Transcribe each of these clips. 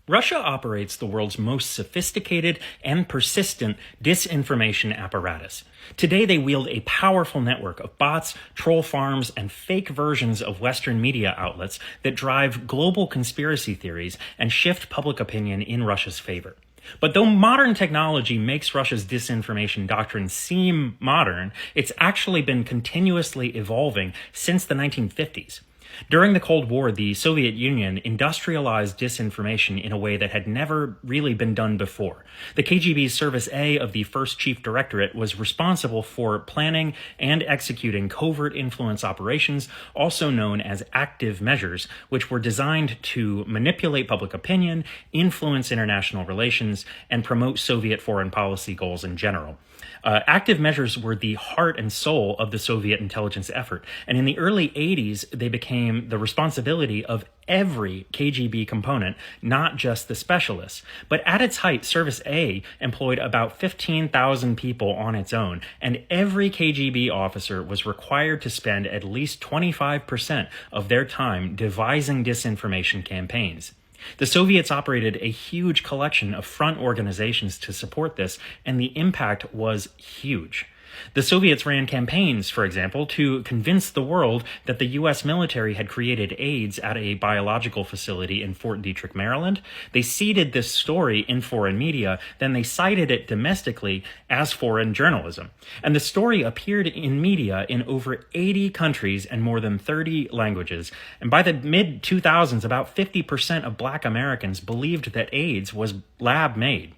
Russia operates the world's most sophisticated and persistent disinformation apparatus. Today, they wield a powerful network of bots, troll farms, and fake versions of Western media outlets that drive global conspiracy theories and shift public opinion in Russia's favor. But though modern technology makes Russia's disinformation doctrine seem modern, it's actually been continuously evolving since the 1950s. During the Cold War, the Soviet Union industrialized disinformation in a way that had never really been done before. The KGB's Service A of the First Chief Directorate was responsible for planning and executing covert influence operations, also known as active measures, which were designed to manipulate public opinion, influence international relations, and promote Soviet foreign policy goals in general. Active measures were the heart and soul of the Soviet intelligence effort, and in the early 80s, they became the responsibility of every KGB component, not just the specialists. But at its height, Service A employed about 15,000 people on its own, and every KGB officer was required to spend at least 25% of their time devising disinformation campaigns. The Soviets operated a huge collection of front organizations to support this, and the impact was huge. The Soviets ran campaigns, for example, to convince the world that the U.S. military had created AIDS at a biological facility in Fort Detrick, Maryland. They seeded this story in foreign media, then they cited it domestically as foreign journalism. And the story appeared in media in over 80 countries and more than 30 languages. And by the mid-2000s, about 50% of Black Americans believed that AIDS was lab-made.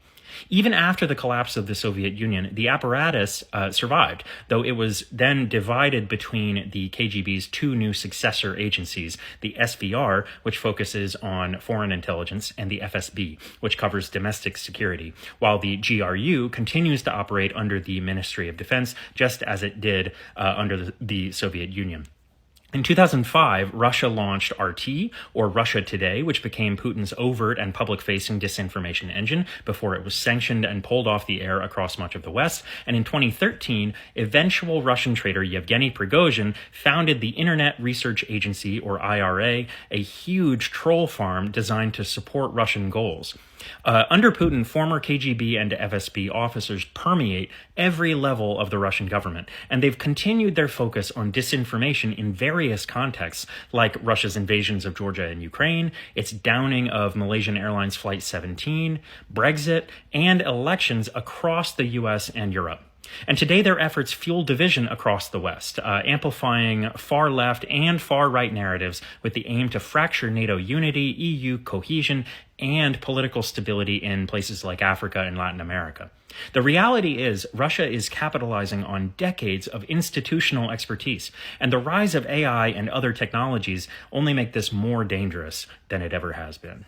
Even after the collapse of the Soviet Union, the apparatus survived, though it was then divided between the KGB's two new successor agencies, the SVR, which focuses on foreign intelligence, and the FSB, which covers domestic security, while the GRU continues to operate under the Ministry of Defense, just as it did under the Soviet Union. In 2005, Russia launched RT, or Russia Today, which became Putin's overt and public-facing disinformation engine before it was sanctioned and pulled off the air across much of the West. And in 2013, eventual Russian traitor Yevgeny Prigozhin founded the Internet Research Agency, or IRA, a huge troll farm designed to support Russian goals. Under Putin, former KGB and FSB officers permeate every level of the Russian government, and they've continued their focus on disinformation in various contexts, like Russia's invasions of Georgia and Ukraine, its downing of Malaysian Airlines Flight 17, Brexit, and elections across the US and Europe. And today their efforts fuel division across the West, amplifying far-left and far-right narratives with the aim to fracture NATO unity, EU cohesion, and political stability in places like Africa and Latin America. The reality is, Russia is capitalizing on decades of institutional expertise, and the rise of AI and other technologies only make this more dangerous than it ever has been.